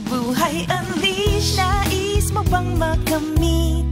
Buhay Unleashed, nais mo bang makamit?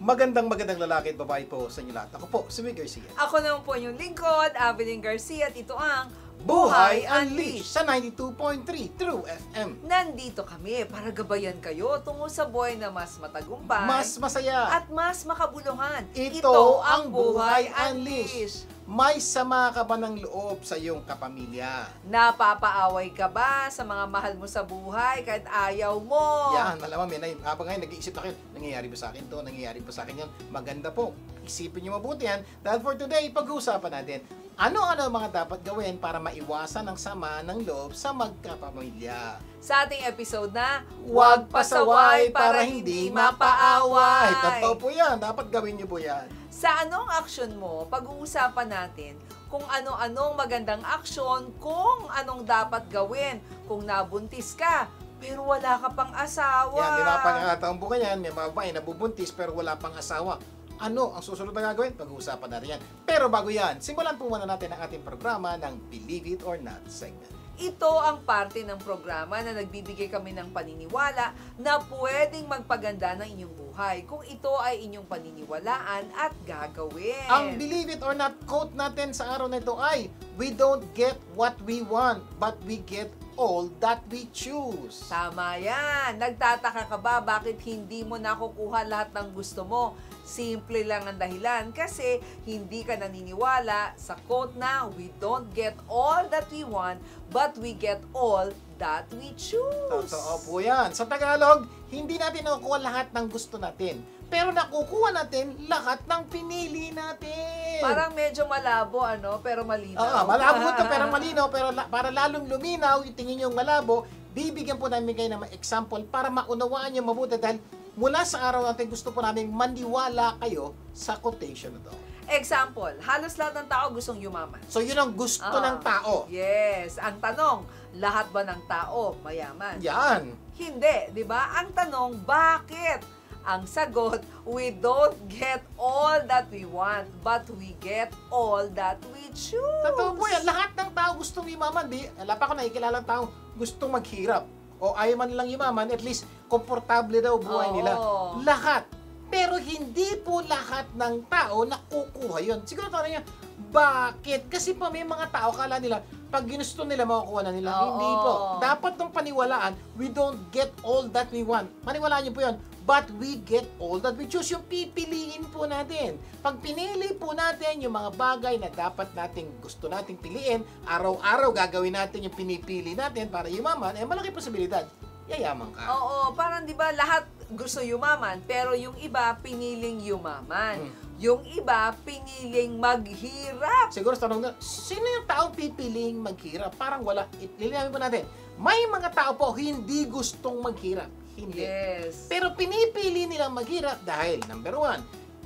Magandang lalaki at babae po sa inyo lahat. Ako po, si Will Garcia. Ako naman po yung lingkod, Abilene Garcia, at ito ang Buhay Unleashed sa 92.3 True FM. Nandito kami para gabayan kayo tungo sa buhay na mas matagumpay, Mas masaya. at mas makabuluhan. Ito ang Buhay Unleashed. May sama ka ba ng loob sa iyong kapamilya? Napapaaway ka ba sa mga mahal mo sa buhay kahit ayaw mo? Yan, malamang yan. Habang ngayon, nag-iisip na kayo, nangyayari ba sa akin to? Nangyayari ba sa akin yan? Maganda po. Isipin nyo mabuti yan. Dahil for today, pag-uusapan natin, ano-ano ang mga dapat gawin para maiwasan ang sama ng loob sa magkapamilya. Sa ating episode na, Huwag pasaway para hindi mapaaway. Totoo po yan. Dapat gawin nyo po yan. Sa anong aksyon mo, pag-uusapan natin kung ano-anong magandang aksyon, kung anong dapat gawin, kung nabuntis ka, pero wala ka pang asawa. Yan, di ba pangkataong buka yan, may mga babae nabubuntis pero wala pang asawa. Ano ang susunod na gagawin? Pag-uusapan natin yan. Pero bago yan, simulan po muna natin ang ating programa ng Believe It or Not segment. Ito ang parte ng programa na nagbibigay kami ng paniniwala na pwedeng magpaganda ng inyong buhay kung ito ay inyong paniniwalaan at gagawin. Ang Believe It or Not quote natin sa araw na ito ay, we don't get what we want, but we get all that we choose. Tama yan. Nagtataka ka ba bakit hindi mo nakukuha lahat ng gusto mo? Simple lang ang dahilan kasi hindi ka naniniwala sa quote na we don't get all that we want but we get all that we choose. Totoo po yan. Sa Tagalog, hindi natin nakukuha lahat ng gusto natin. Pero nakukuha natin lahat ng pinili natin. Parang medyo malabo, pero malinaw. Malabo ito pero malinaw. Pero para lalong luminaw, yung tingin yung malabo, bibigyan po namin kayo ng example para maunawaan nyo mabuti dahil mula sa araw natin gusto po namin maniwala kayo sa quotation na to. Example, halos lahat ng tao gustong yumaman. So yun ang gusto ng tao. Yes. Ang tanong, lahat ba ng tao mayaman? Yan. Hindi, di ba? Ang tanong, bakit? Ang sagot, we don't get all that we want, but we get all that we choose. Totoo po yan. Lahat ng tao gustong yumaman. Wala pa ako nakikilala ng tao gustong maghirap. O ayaw man nilang yumaman, at least komportable daw buhay nila. Lahat. Pero hindi po lahat ng tao nakukuha yun. Siguro tanong niya, bakit? Kasi pa may mga tao, kala nila, pag ginusto nila, makukuha na nila. Hindi po. Dapat nung paniwalaan, we don't get all that we want. Paniwalaan niyo po yun. But we get all that we choose. Yung pipiliin po natin. Pag pinili po natin yung mga bagay na dapat nating gusto nating piliin, araw-araw gagawin natin yung pinipili natin para yumaman, malaki posibilidad. Yayaman ka. Oo, parang di ba lahat gusto yumaman, pero yung iba piniling yumaman. Yung iba piniling maghirap. Siguro tanong na, sino yung taong pipiling maghirap? Parang wala. Lilinamin po natin. May mga tao po hindi gustong maghirap. Hindi. Yes. Pero pinipili nilang maghirap dahil, number one,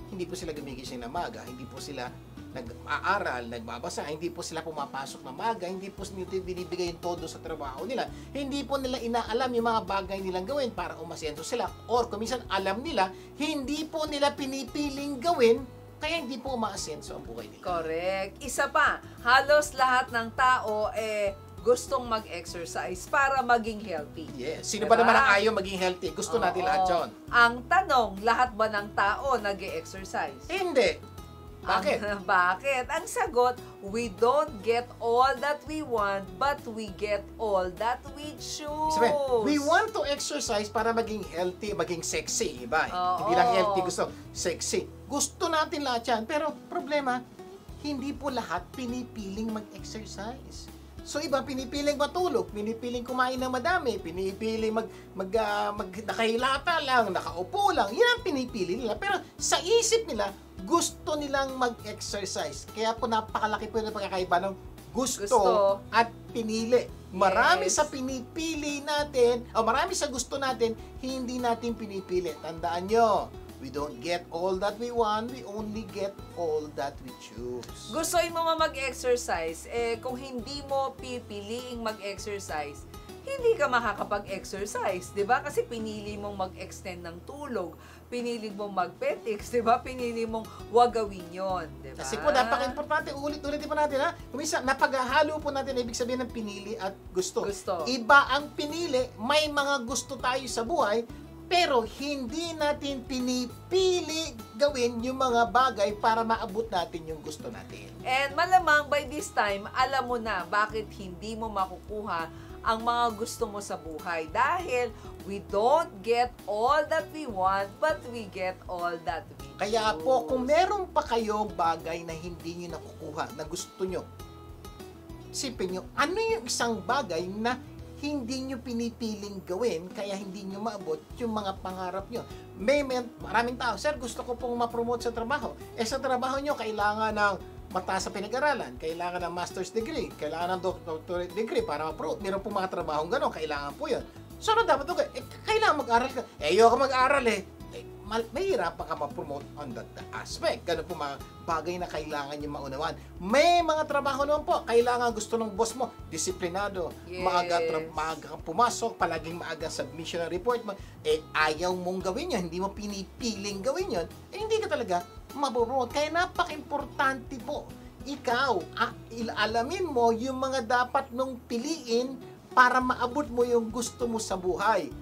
hindi po sila gumigising na maga, hindi po sila nag-aaral, nagbabasa, hindi po sila pumapasok na maga, hindi po nila binibigay yung todo sa trabaho nila, hindi po nila inaalam yung mga bagay nilang gawin para umasenso sila, or kuminsan alam nila, hindi po nila pinipiling gawin, kaya hindi po umaasenso ang buhay nila. Correct. Isa pa, halos lahat ng tao gustong mag-exercise para maging healthy. Yes. Sino ba naman ang ayaw maging healthy? Gusto natin lahat yun. Ang tanong, lahat ba ng tao nag-e-exercise? Hindi. Bakit? Bakit? Ang sagot, we don't get all that we want, but we get all that we choose. Sabi, we want to exercise para maging healthy, maging sexy, iba. Hindi lang healthy, gusto sexy. Gusto natin lahat yan, pero problema, hindi po lahat pinipiling mag-exercise. So iba pinipiling matulog, pinipiling kumain ng madami, pinipiling nakahilata lang, nakaupo lang. Yan ang pinipili nila. Pero sa isip nila, gusto nilang mag-exercise. Kaya po napakalaki po yung pagkakaiba ng gusto at pinili. Marami sa pinipili natin, o marami sa gusto natin, hindi natin pinipili. Tandaan nyo, we don't get all that we want, we only get all that we choose. Gustoin mo mag-exercise, kung hindi mo pipiliing mag-exercise, hindi ka makakapag-exercise, 'di ba? Kasi pinili mong mag-extend ng tulog, pinili mong mag-petix, 'di ba? Pinili mong wag gawin 'yon, 'di ba? Kasi po, napaka-importante, ulit-ulitin po natin, ha? Kumisa, napaghahalo po natin, ibig sabihin ng pinili at gusto. Iba ang pinili, may mga gusto tayo sa buhay, pero hindi natin pinipili gawin yung mga bagay para maabot natin yung gusto natin. And malamang by this time, alam mo na bakit hindi mo makukuha ang mga gusto mo sa buhay. Dahil we don't get all that we want, but we get all that we choose. Kaya po, kung meron pa kayong bagay na hindi nyo nakukuha, na gusto nyo, isipin nyo, ano yung isang bagay na hindi nyo pinipiling gawin, kaya hindi nyo maabot yung mga pangarap nyo. Maraming tao, sir, gusto ko pong ma-promote sa trabaho. Sa trabaho nyo, kailangan ng mataas sa pinag-aralan, kailangan ng master's degree, kailangan ng doctorate degree para ma-promote. Meron pong mga trabahong gano'n, kailangan po yun. So, ano dapat ito? Kailangan mag-aral ka. Ayoko mag-aral mahirapan ka ma-promote on that aspect. Ganun po mga bagay na kailangan nyo maunawaan. May mga trabaho naman po, kailangan gusto ng boss mo, disiplinado, maaga kang pumasok, palaging maaga submission ng report mo, ayaw mong gawin yun, hindi mo pinipiling gawin yun, hindi ka talaga mapopromote. Kaya napaka-importante po, ikaw, alamin mo yung mga dapat mong piliin para maabot mo yung gusto mo sa buhay.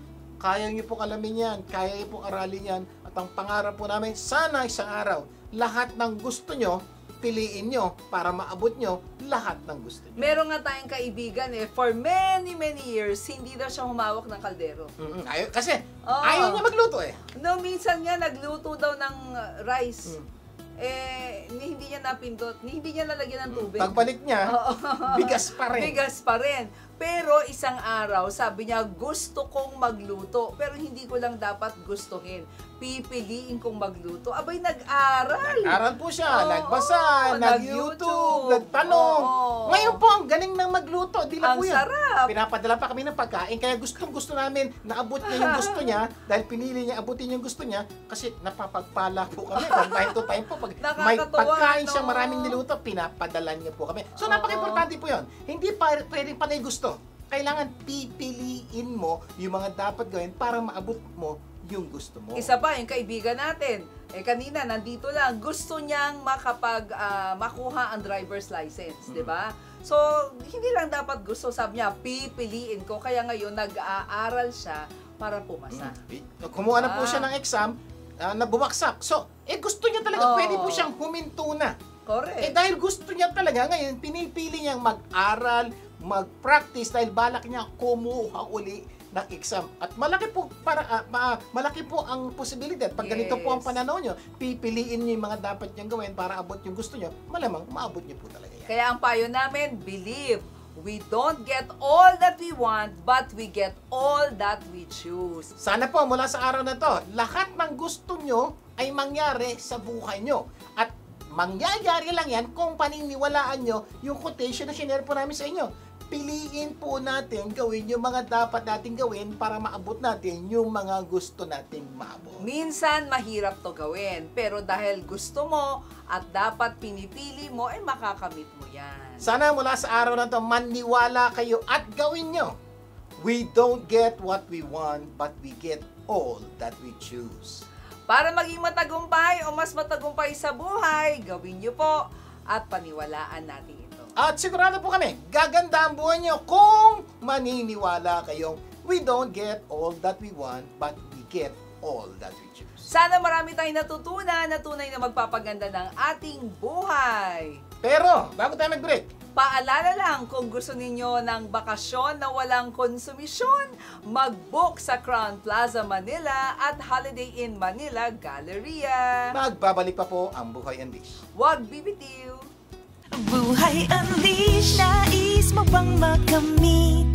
Kaya niyo pong alamin yan, kaya niyo pong aralin yan, at ang pangarap po namin, sana isang araw, lahat ng gusto nyo, piliin nyo para maabot nyo lahat ng gusto nyo. Meron nga tayong kaibigan for many years, hindi daw siya humawak ng kaldero. Kasi ayaw niya magluto No, minsan nga nagluto daw ng rice. Hindi niya napindot, hindi niya lalagyan ng tubig. Pagbalik niya, bigas pa rin. Bigas pa rin. Pero isang araw, sabi niya, gusto kong magluto. Pero hindi ko lang dapat gustuhin. Pipiliin kong magluto. Abay, nag-aral. Nag-aral po siya. Nagbasa, nag-YouTube, nagtanong. Ngayon po, ang galing ng magluto. Di lang po yan. Sarap. Pinapadala pa kami ng pagkain. Kaya gusto namin naabot niya yung gusto niya. Dahil pinili niya abutin yung gusto niya. Kasi napapagpala po kami. From time to time po. Pag may pagkain siyang maraming niluto, pinapadala niya po kami. So, napaka-importante po yun. Hindi pwedeng panay gusto. Kailangan pipiliin mo yung mga dapat gawin para maabot mo yung gusto mo. Isa pa, yung kaibigan natin, kanina nandito lang, gusto niyang makuha ang driver's license, di ba? So, hindi lang dapat gusto, sabi niya, pipiliin ko. Kaya ngayon, nag-aaral siya para pumasa. Kumuha na po siya ng exam, na bumagsak. So, gusto niya talaga, pwede po siyang huminto na. Correct. Dahil gusto niya talaga, ngayon, pinipili niyang mag-aral, mag-practice dahil balak niya kumuha uli ng exam. At malaki po malaki po ang posibilidad. Pag ganito po ang pananaw niyo, pipiliin niyo yung mga dapat niyang gawin para abot yung gusto niyo, malamang maabot niyo po talaga yan. Kaya ang payo namin, believe. We don't get all that we want, but we get all that we choose. Sana po mula sa araw na to, lahat ng gusto niyo ay mangyari sa buhay niyo. At mangyayari lang yan kung paniniwalaan nyo yung quotation na sinare po namin sa inyo. Piliin po natin gawin yung mga dapat natin gawin para maabot natin yung mga gusto nating maabot. Minsan, mahirap to gawin. Pero dahil gusto mo at dapat pinipili mo, makakamit mo yan. Sana mula sa araw na to, maniwala kayo at gawin nyo. We don't get what we want, but we get all that we choose. Para maging matagumpay o mas matagumpay sa buhay, gawin nyo po at paniwalaan natin ito. At sigurado po kami, gaganda ang buhay nyo kung maniniwala kayong we don't get all that we want, but we get all that we choose. Sana marami tayong natutunan na tunay na magpapaganda ng ating buhay. Pero, bago tayo mag-break, paalala lang, kung gusto ninyo ng bakasyon na walang konsumisyon, mag-book sa Crown Plaza Manila at Holiday Inn Manila Galleria. magbabalik pa po ang Buhay Unleashed. Huwag bibitiw! Buhay Unleashed, nais mo bang makamit?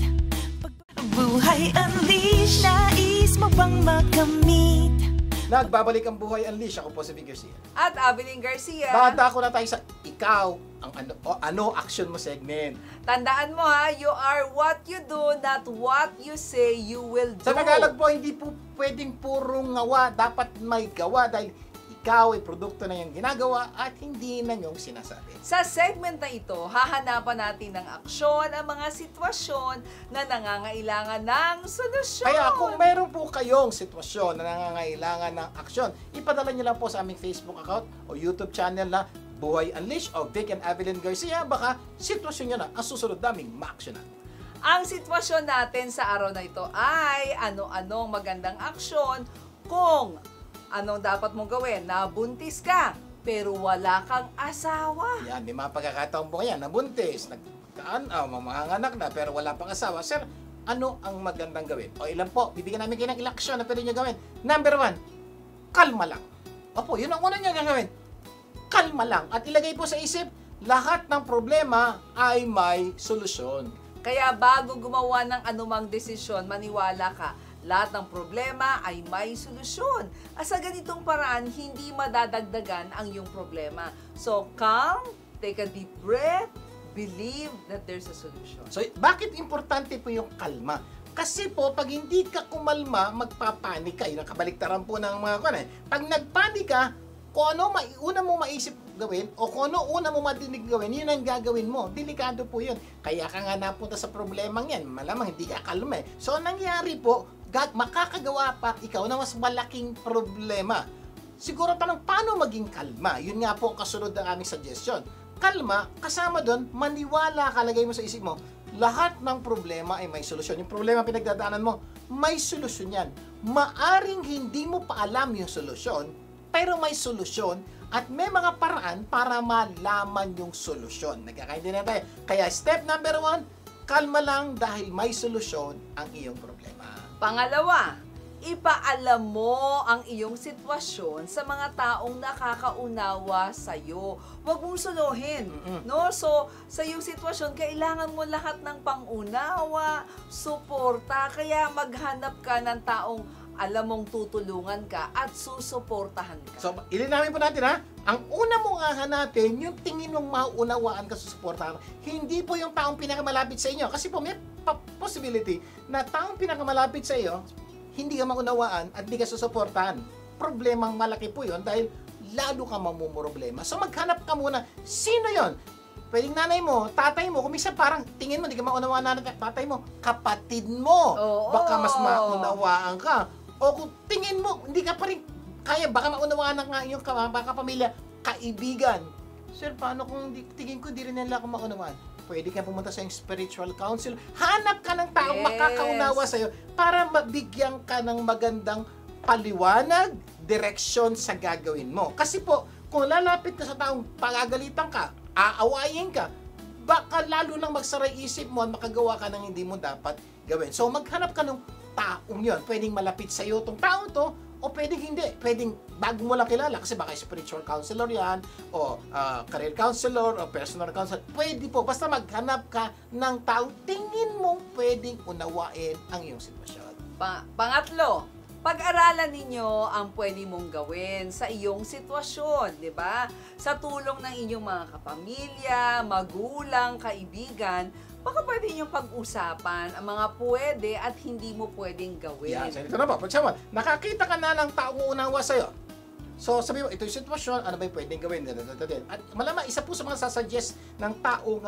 Buhay Unleashed, nais mo bang makamit? Nagbabalik ang Buhay Unleashed. Ako po si Vic Garcia. At Avelyn Garcia. Dadako na tayo sa ikaw, ang ano action mo segment. Tandaan mo ha, you are what you do, not what you say you will do. Sa Tagalog po, hindi po pwedeng purong ngawa. Dapat may gawa dahil ikaw ay produkto na yung ginagawa at hindi na yung sinasabi. Sa segment na ito, hahanapan natin ng aksyon ang mga sitwasyon na nangangailangan ng solusyon. Kaya kung meron po kayong sitwasyon na nangangailangan ng aksyon, ipadala nyo lang po sa aming Facebook account o YouTube channel na Buhay Unleashed o Vic and Evelyn Garcia. Baka sitwasyon nyo na ang susunod naming ma-actionan. Ang sitwasyon natin sa araw na ito ay ano-anong magandang aksyon kung anong dapat mong gawin. Nabuntis ka, pero wala kang asawa. Yan, may mga pagkakataon po yan, nabuntis, manganganak na, pero wala pang asawa. Sir, ano ang magandang gawin? O ilan po, bibigyan namin kayo ng ilang aksyon na pwede nyo gawin. Number 1, kalma lang. Opo, yun ang una nyo gagawin. Kalma lang. At ilagay po sa isip, lahat ng problema ay may solusyon. Kaya bago gumawa ng anumang desisyon, maniwala ka, lahat ng problema ay may solusyon. At sa ganitong paraan, hindi madadagdagan ang iyong problema. So, calm, take a deep breath, believe that there's a solution. So, bakit importante po yung kalma? Kasi po, pag hindi ka kumalma, magpapanik ka. Yun ang kabaliktaran po ng mga kuwan. Pag nagpanik ka, kung ano una mo maisip gawin o kung ano una mo madinig gawin, yun ang gagawin mo. Delikado po yun. Kaya ka nga napunta sa problemang yan. Malamang hindi ka kalma. So, ang nangyari po, makakagawa pa ikaw na mas malaking problema. Siguro tanong, paano maging kalma? Yun nga po ang kasunod ng aming suggestion. Kalma, kasama doon, maniwala, kalagay mo sa isip mo, lahat ng problema ay may solusyon. Yung problema pinagdadaanan mo, may solusyon yan. Maaring hindi mo pa alam yung solusyon, pero may solusyon at may mga paraan para malaman yung solusyon. Nagkakaintindihan tayo. Kaya step number 1, kalma lang dahil may solusyon ang iyong problema. Pangalawa, ipaalam mo ang iyong sitwasyon sa mga taong nakakaunawa sa'yo. Huwag mong suluhin. No? So, sa iyong sitwasyon, kailangan mo lahat ng pangunawa, suporta, kaya maghanap ka ng taong alam mong tutulungan ka at susuportahan ka. So, ilinawin po natin ha, ang una mong hahanapin, yung tingin mong mauunawaan ka susuportahan. Hindi po yung taong pinakamalapit sa inyo. Kasi po may possibility na taong pinakamalapit sa iyo, hindi ka maunawaan at hindi ka susuportahan. Problemang malaki po yun dahil lalo ka mamumroblema. So, maghanap ka muna, sino yon? Pwedeng nanay mo, tatay mo, kung minsan parang tingin mo, hindi ka maunawaan na tatay mo, kapatid mo. Baka mas maunawaan ka. O kung tingin mo, hindi ka pa rin kaya, baka maunawaan ng iyong kapamilya, kaibigan. Sir, paano kung tingin ko, di rin nila ako maunawaan? Pwede ka pumunta sa yung spiritual counselor. Hanap ka ng taong makakaunawa sa'yo para mabigyan ka ng magandang paliwanag, direksyon sa gagawin mo. Kasi po, kung lalapit ka sa taong pagagalitan ka, aawayin ka, baka lalo lang magsaray isip mo at makagawa ka ng hindi mo dapat gawin. So, maghanap ka ng taong yun. Pwedeng malapit sa iyo itong taong to, o pwedeng hindi. Pwedeng bago mo lang kilala, kasi baka spiritual counselor yan, o career counselor, o personal counselor. Pwede po, basta maghanap ka ng taong tingin mong pwedeng unawain ang iyong sitwasyon. Pangatlo, pag-aralan ninyo ang pwede mong gawin sa iyong sitwasyon, di ba? Sa tulong ng inyong mga kapamilya, magulang, kaibigan, baka pwede nyo pag-usapan ang mga pwede at hindi mo pwedeng gawin. Yan, so ito na po. For example, nakakita ka na ng taong unawa sa'yo. So, sabi mo, ito yung sitwasyon, ano ba yung pwedeng gawin? At malamang, isa po sa mga sasuggest ng taong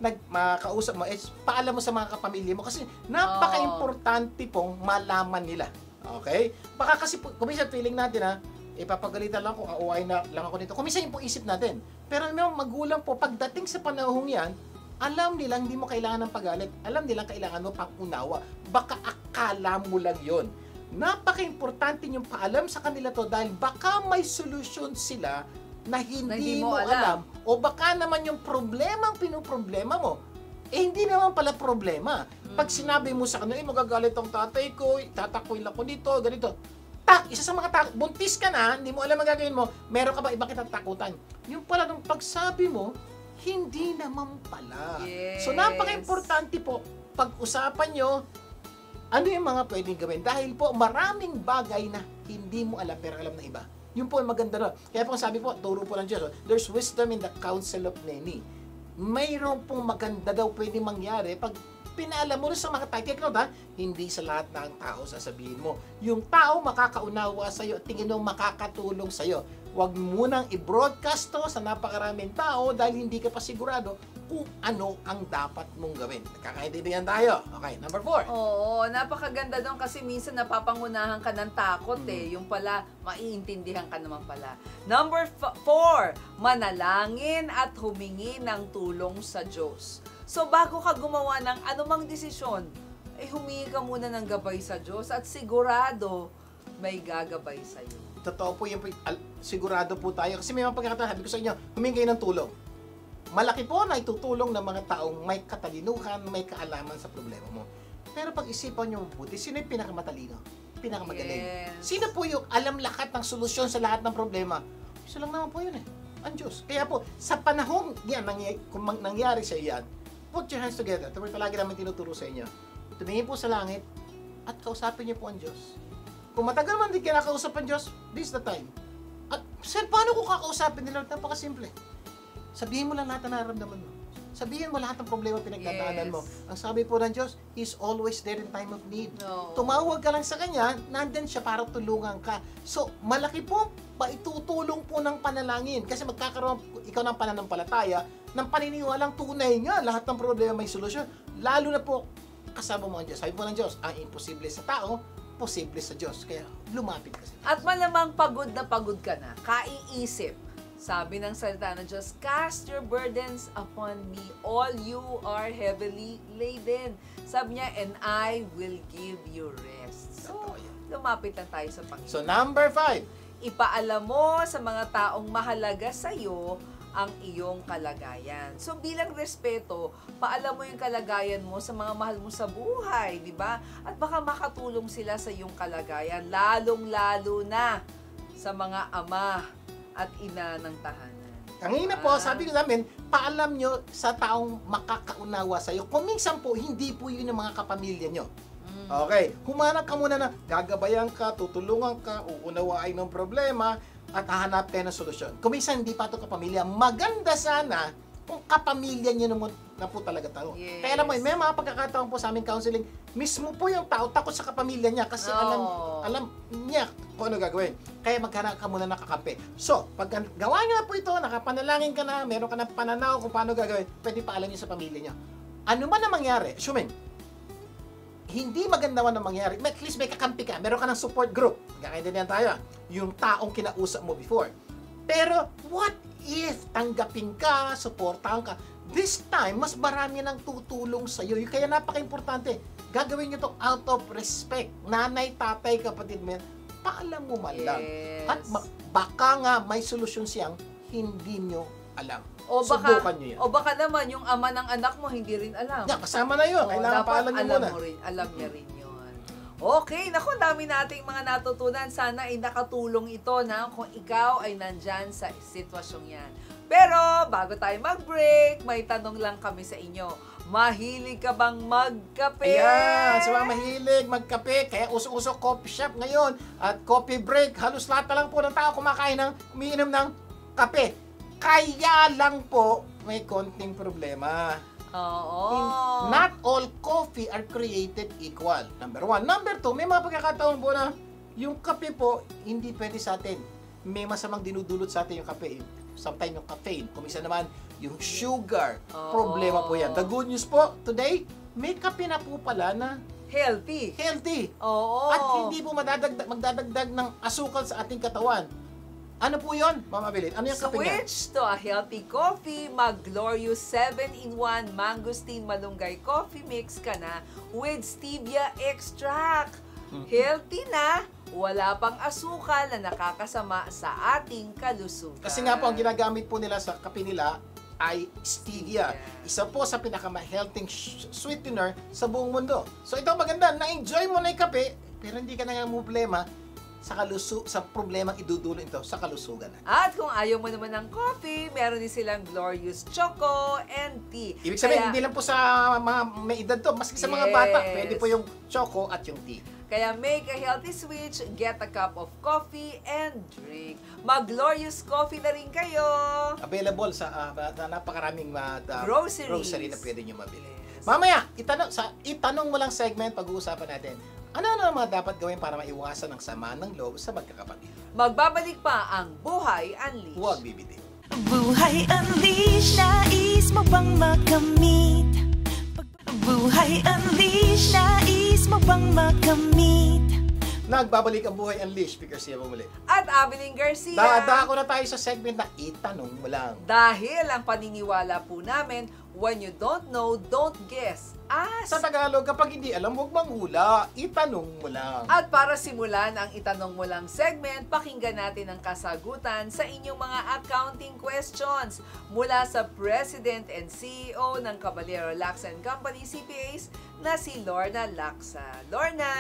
nagmakausap mo, is paalam mo sa mga kapamilya mo kasi napaka-importante pong malaman nila. Okay? Baka kasi, kuminsan feeling natin ipapagalitan lang ako, auwain na lang ako nito. Kuminsan yung po isip natin. Pero may magulang po, pagdating sa panahong yan, alam nilang hindi mo kailangan ng pagalit. Alam nilang kailangan mo pang-unawa. Baka akala mo lang yon. Napaka-importante yung paalam sa kanila to dahil baka may solusyon sila na hindi mo alam. O baka naman yung problemang pinoproblema mo, hindi naman pala problema. Pag sinabi mo sa kanila, magagalit ang tatay ko, tatakoy lang ko dito, ganito. Isa sa mga buntis ka na, hindi mo alam ang gagawin mo, meron ka ba ibang kitatakutan? Yung pala nung pagsabi mo, hindi naman pala. Yes. So, napaka-importante po, pag-usapan nyo, ano yung mga pwedeng gawin? Dahil po, maraming bagay na hindi mo alam, pero alam na iba. Yun po yung maganda na. Kaya po, sabi po, turo po ng Diyos, there's wisdom in the counsel of many. Mayroon pong maganda daw pwedeng mangyari pag pinaalam mo sa mga tao. Take note, hindi sa lahat ng tao sasabihin mo. Yung tao makakaunawa sa'yo, tingin mo makakatulong sa'yo. Huwag munang i-broadcast to sa napakaraming tao dahil hindi ka pa sigurado kung ano ang dapat mong gawin. Nagkakaintindihan tayo. Okay, number 4. Oo, napakaganda doon kasi minsan napapangunahan ka ng takot Yung pala, maiintindihan ka naman pala. Number 4, manalangin at humingi ng tulong sa Diyos. So bago ka gumawa ng anumang desisyon, humingi ka muna ng gabay sa Diyos at sigurado may gagabay sa iyo. Totoo po, sigurado po tayo. Kasi may mga pagkakataon, sabi ko sa inyo, humingi kayo ng tulong. Malaki po na itutulong ng mga taong may katalinuhan, may kaalaman sa problema mo. Pero pag-isipan nyo mabuti, sino yung pinakamatalino? Pinakamagaling? Yes. Sino po yung alam lahat ng solusyon sa lahat ng problema? Isa lang naman po yun ang Diyos. Kaya po, sa panahong yan, kung nangyari sa iyan, put your hands together. Ito po palagi namin tinuturo sa inyo. Tumingin po sa langit at kausapin niyo po ang Diyos. Kung matagal man din kinakausap ang Diyos, this is the time. At, sir, paano ko kakausapin nila? Napakasimple. Sabihin mo lang lahat na nararamdaman mo. Sabihin mo lahat ng problema pinagdadaanan mo. Ang sabi po ng Diyos, He's always there in time of need. No. Tumawag ka lang sa Kanya, nandyan siya para tulungan ka. So, malaki po, paitutulong po ng panalangin. Kasi magkakaroon ikaw ng pananampalataya, ng paniniwalang tunay nga, lahat ng problema may solusyon. Lalo na po, kasama mo ang Diyos. Sabi po ng Diyos, ang imposible sa tao, posible sa Diyos. Kaya, lumapit ka sa Diyos. At malamang pagod na pagod ka na, kaiisip. Sabi ng salita ng Diyos, cast your burdens upon me, all you are heavily laden. Sabi niya, and I will give you rest. So, lumapit lang tayo sa Panginoon. So, number 5. Ipaalam mo sa mga taong mahalaga sa iyo ang iyong kalagayan. So, bilang respeto, paalam mo yung kalagayan mo sa mga mahal mo sa buhay, di ba? At baka makatulong sila sa iyong kalagayan, lalong-lalo na sa mga ama at ina ng tahanan. Kanina po, sabi ko namin, paalam nyo sa taong makakaunawa sa iyo. Kung minsan po, hindi po yun yung mga kapamilya nyo. Okay, humanap ka muna na gagabayan ka, tutulungan ka, uunawain ng problema, at hahanap tayo ng solusyon. Kung minsan hindi pa ito kapamilya, maganda sana kung kapamilya nyo naman na po talaga tao. Yes. Kaya alam mo, may mga pagkakataon po sa aming counseling, mismo po yung tao takot sa kapamilya niya kasi alam niya kung ano gagawin. Kaya maghanap ka muna nakakampi. So, pag gawa niyo na po ito, nakapanalangin ka na, meron ka ng pananaw kung paano gagawin, pwede paalam niyo sa pamilya niyo. Ano man ang mangyari, assuming, hindi maganda man ang mangyari, at least may kakampi ka, meron ka ng support group. Kakaintindihan tayo, yung taong kinausap mo before. Pero, what if tanggapin ka, supportahan ka, this time, mas marami nang tutulong sa iyo. Kaya napaka-importante, gagawin nyo to out of respect. Nanay, tatay, kapatid mo, paalam mo man lang. At baka nga may solusyon siyang hindi nyo alam. Subukan nyo yan. O baka naman, yung ama ng anak mo, hindi rin alam. Kasama na yun. Kailangan paalam nyo muna. Alam niya rin yun. Okay, naku, dami nating mga natutunan. Sana ay nakatulong ito na kung ikaw ay nandyan sa sitwasyong yan. Pero, bago tayo mag-break, may tanong lang kami sa inyo. Mahilig ka bang magkape? Ayan, so mahilig magkape. Kaya uso-uso coffee shop ngayon. At coffee break, halos lahat na lang po ng tao umiinom ng kape. Kaya lang po, may konting problema. Oo. Not all coffee are created equal. Number 1. Number 2, may mga pagkakataon po na yung kape po, hindi pwede sa atin. May masamang dinudulot sa atin yung kape. Sometimes yung caffeine. Kung isa naman, yung sugar. Problema po yan. The good news po, today, may kape na po pala na healthy. Oo. At hindi po magdadagdag ng asukal sa ating katawan. Ano po yun, Mama Abilin? Ano yung kape niya? Switch to a healthy coffee. Mag-Glorious 7-in-1 Mangosteen Malunggay Coffee Mix ka na with stevia extract. Healthy na, wala pang asukal na nakakasama sa ating kalusugan. Kasi nga po, ang ginagamit po nila sa kape nila ay stevia. Isa po sa pinaka-healthy sweetener sa buong mundo. So ito maganda, na-enjoy mo na yung kape, pero hindi ka na problema sa problemang idudulot ito sa kalusugan. At kung ayaw mo naman ng coffee, meron din silang Glorious Choco and Tea. Ibig sabihin, hindi lang po sa mga may edad to, maski sa mga bata, pwede po yung choco at yung tea. Kaya make a healthy switch, get a cup of coffee, and drink. Mag-Glorious Coffee na rin kayo. Available sa napakaraming grocery na pwede nyo mabili. Yes. Mamaya, itanong mo lang segment, pag-uusapan natin, ano ang mga dapat gawin para maiwasan ang sama ng loob sa magkakapatid? Magbabalik pa ang Buhay Unleashed. Huwag bibitin. Buhay Unleashed, nais mo bang makamit? Buhay Unleashed, nais mo bang makamit? Nagbabalik ang Buhay Unleashed, Speaker Sia muli. At Abilene Garcia. Dadako na tayo sa segment na itanong mo lang. Dahil ang paniniwala po namin, when you don't know, don't guess. Ask. Sa Tagalog, kapag hindi alam, huwag manghula. Itanong mo lang. At para simulan ang Itanong Mo Lang segment, pakinggan natin ang kasagutan sa inyong mga accounting questions mula sa President and CEO ng Caballero Lacsa & Company CPAs na si Lorna Lacsa. Lorna!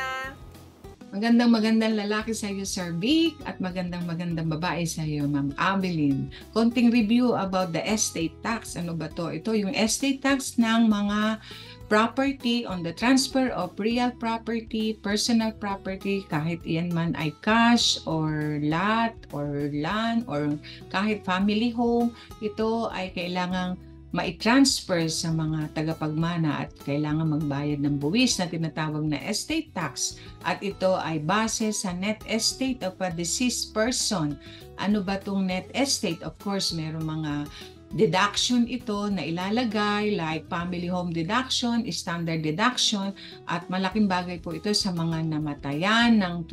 Magandang lalaki sa iyo, Sir Vic, at magandang babae sa iyo, Ma'am Abilene. Konting review about the estate tax. Ano ba to? Ito yung estate tax ng mga property on the transfer of real property, personal property, kahit iyan man ay cash or lot or land or kahit family home. Ito ay kailangang mai-transfer sa mga tagapagmana at kailangan magbayad ng buwis na tinatawag na estate tax. At ito ay base sa net estate of a deceased person. Ano ba itong net estate? Of course, mayroong mga deduction ito na ilalagay like family home deduction, standard deduction, at malaking bagay po ito sa mga namatayan ng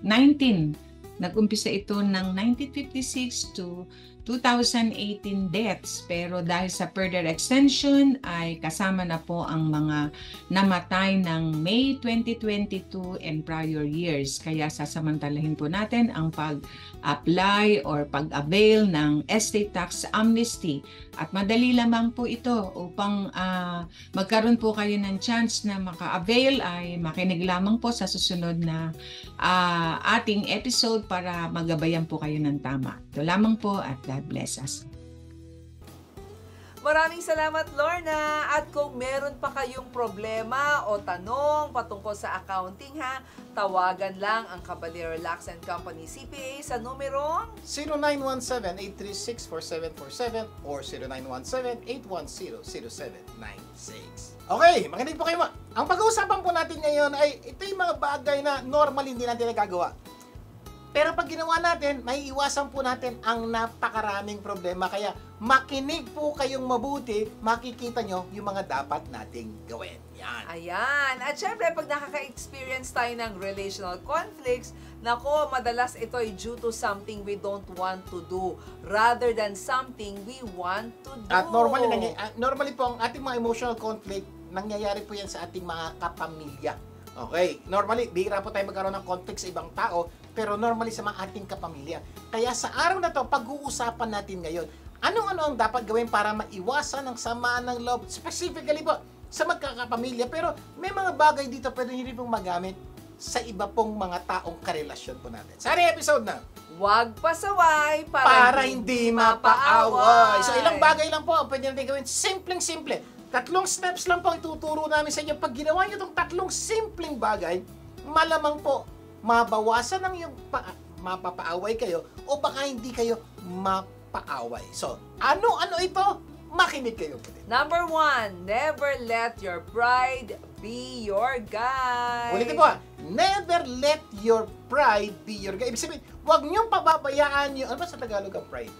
19. Nag-umpisa ito ng 1956 to 2018 deaths, pero dahil sa further extension ay kasama na po ang mga namatay ng May 2022 and prior years. Kaya sasamantalahin po natin ang pag-apply or pag-avail ng estate tax amnesty. At madali lamang po ito upang magkaroon po kayo ng chance na maka-avail ay makinig lamang po sa susunod na ating episode para magabayan po kayo ng tama. Ito lamang po at God bless us. Maraming salamat, Lorna. At kung meron pa kayong problema o tanong patungkol sa accounting, tawagan lang ang Caballero Lacsa & Company CPA sa numero 0917-836-4747 or 0917-810-0796. Okay, makinig po kayo. Ang pag-uusapan po natin ngayon ay ito yung mga bagay na normal hindi natin nagagawa. Pero pag ginawa natin, may iwasan po natin ang napakaraming problema. Kaya makinig po kayong mabuti, makikita nyo yung mga dapat nating gawin. Yan. Ayan. At syempre, pag nakaka-experience tayo ng relational conflicts, nako, madalas ito ay due to something we don't want to do rather than something we want to do. At normally po, ang ating mga emotional conflict, nangyayari po yan sa ating mga kapamilya. Okay, normally, bihira po tayo magkaroon ng conflict sa ibang tao, pero normally sa mga ating kapamilya. Kaya sa araw na to, pag-uusapan natin ngayon, ano-ano ang dapat gawin para maiwasan ang samaan ng loob, specifically po sa magkakapamilya, pero may mga bagay dito pwede hindi pong magamit sa iba pong mga taong karelasyon po natin. Sa episode na, Huwag pasaway para hindi mapaaway. So ilang bagay lang po ang pwede natin gawin, simpleng-simple. 3 steps lang po ituturo namin sa inyo. Pag ginawa nyo itong 3 simpleng bagay, malamang po, mabawasan ang yung mapapaaway kayo o baka hindi kayo mapaaway. So, ano-ano ito? Makinig kayo. Number 1, never let your pride be your guide. Ulitin po never let your pride be your guide. Ibig sabihin, huwag niyong pababayaan yung, ano ba sa Tagalog ang pride?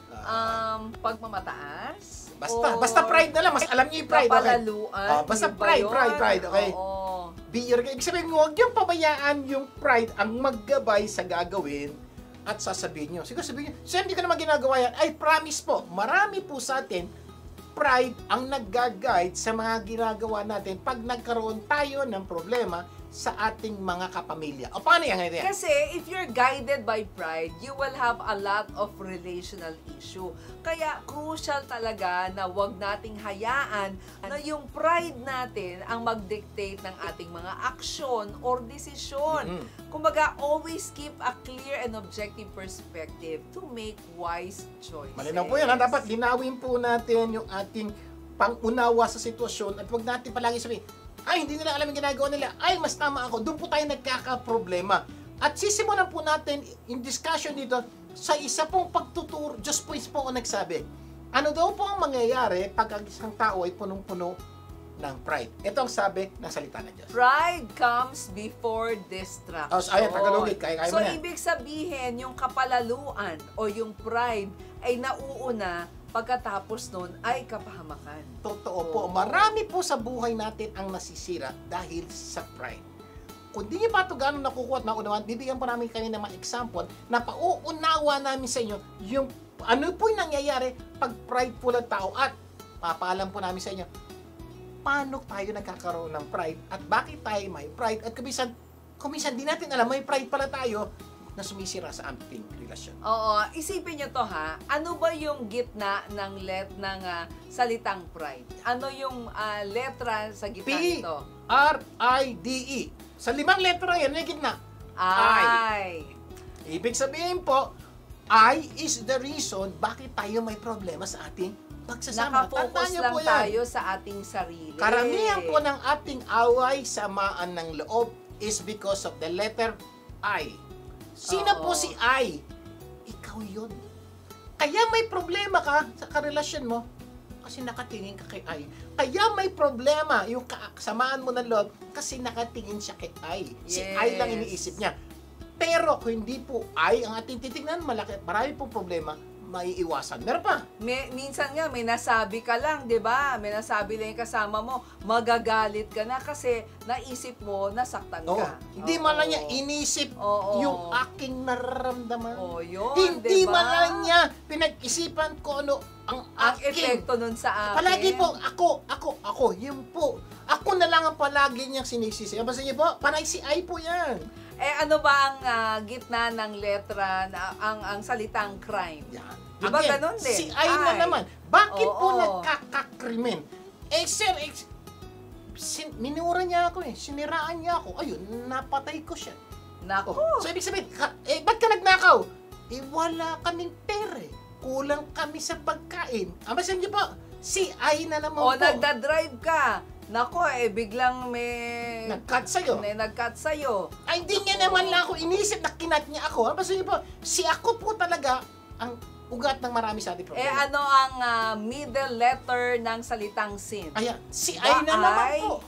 Pagmamataas? Basta pride na lang. Mas alam niyo yung pride. Kapalaluan. Okay? Basta pride. Okay? Oo. Be your guide. Ibig sabihin, huwag niyong pabayaan yung pride ang maggabay sa gagawin at sasabihin niyo. Siguro sabihin niyo, so hindi ko naman ginagawa yan. I promise po, marami po sa atin, pride ang nag-guide sa mga ginagawa natin pag nagkaroon tayo ng problema sa ating mga kapamilya. O paano yan? Kasi if you're guided by pride, you will have a lot of relational issue. Kaya crucial talaga na wag nating hayaan na yung pride natin ang mag-dictate ng ating mga aksyon or desisyon. Kumbaga, always keep a clear and objective perspective to make wise choices. Malinaw po yan. Dapat linawin po natin yung ating pang-unawa sa sitwasyon at wag natin palagi sabihin, ay, hindi nila alam yung ginagawa nila. Ay, mas tama ako. Doon po tayo nagkakaproblema. At sisimulan po natin yung discussion dito sa isa pong pagtuturo. Diyos po ang nagsabi. Ano daw po ang mangyayari pag ang isang tao ay punong-puno ng pride. Ito ang sabi ng salita ng Diyos. Pride comes before destruction. Oh, ayan, Tagalogit. Kaya So, mo na. ibig sabihin, yung kapalaluan o yung pride ay nauuna, pagkatapos nun ay kapahamakan. Totoo po. Marami po sa buhay natin ang nasisira dahil sa pride. Kung di niyo pa ito gano'ng nakukuha at maunawaan, bibigyan po namin kayo ng mga example na pauunawa namin sa inyo yung ano po yung nangyayari pag prideful ang tao at papaalam po namin sa inyo paano tayo nagkakaroon ng pride at bakit tayo may pride at kuminsan di natin alam may pride pala tayo na sumisira sa ating relasyon. Oo, isipin nyo to ha. Ano ba yung gitna ng salitang pride? Ano yung letra sa gitna nito? P-R-I-D-E. Sa 5 letra yan, may gitna. I. Ibig sabihin po, I is the reason bakit tayo may problema sa ating pagsasama. Nakapokus Tandaan niyo lang po yan. tayo sa ating sarili. Karamihan po ng ating away, samaan ng loob is because of the letter I. Sino po si I? Ikaw yun. Kaya may problema ka sa karelasyon mo kasi nakatingin ka kay I. Kaya may problema yung kasamaan mo ng loob kasi nakatingin siya kay I. Si I lang iniisip niya. Pero kung hindi po I ang ating titignan, marami pong problema, maiiwasan. Meron pa. Minsan nga, may nasabi ka lang, di ba? May nasabi lang yung kasama mo, magagalit ka na kasi naisip mo, nasaktan ka. Hindi man lang niya inisip yung aking nararamdaman. Yun, Hindi diba? man lang niya pinag-isipan ko ano ang aking. epekto nun sa akin. Palagi po, ako, yun po. Ako na lang ang palagi niyang sinisisi. Basta niyo po, panay si I po yan. Ano ba ang gitna ng letra, ang salitang crime? Yan. Diba Again, ganun din? si I na naman. Bakit po Oo. nagkakakrimen? Sir, minura niya ako siniraan niya ako. Ayun, napatay ko siya. Naku. So, ibig sabihin, ba't ka nagnakaw? Wala kaming pere. Kulang kami sa pagkain. Basta niyo po, si I na naman po. Nagda-drive ka. Naku, biglang may Nag-cut sa'yo. nag-cut sa'yo. Ay, hindi niya naman lang ako inisip na kinat niya ako. Basta niyo po, si ako po talaga ang ugat ng marami sa ating problema. Ano ang middle letter ng salitang sin? Ayan, si I na naman po.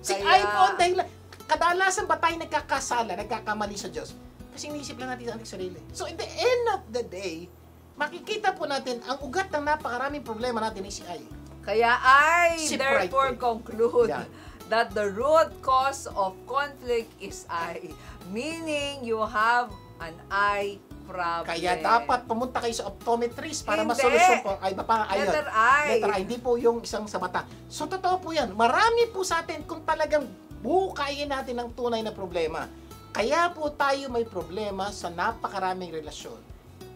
Si I po ang dahilan. Kadalasan ba tayo nagkakasala, nagkakamali sa Diyos? Kasi inisip lang natin sa ating sarili. So, in the end of the day, makikita po natin, ang ugat ng napakaraming problema natin ay si I. Kaya Si therefore pride. conclude Yan. that the root cause of conflict is I. Meaning, you have an I problem. Kaya dapat pumunta kayo sa optometrist para Hindi. masolusyon po. Ay, ayun. Letter I. Letter I. Hindi po yung isang sa mata. So, totoo po yan. Marami po sa atin kung talagang bukayin natin ang tunay na problema. Kaya po tayo may problema sa napakaraming relasyon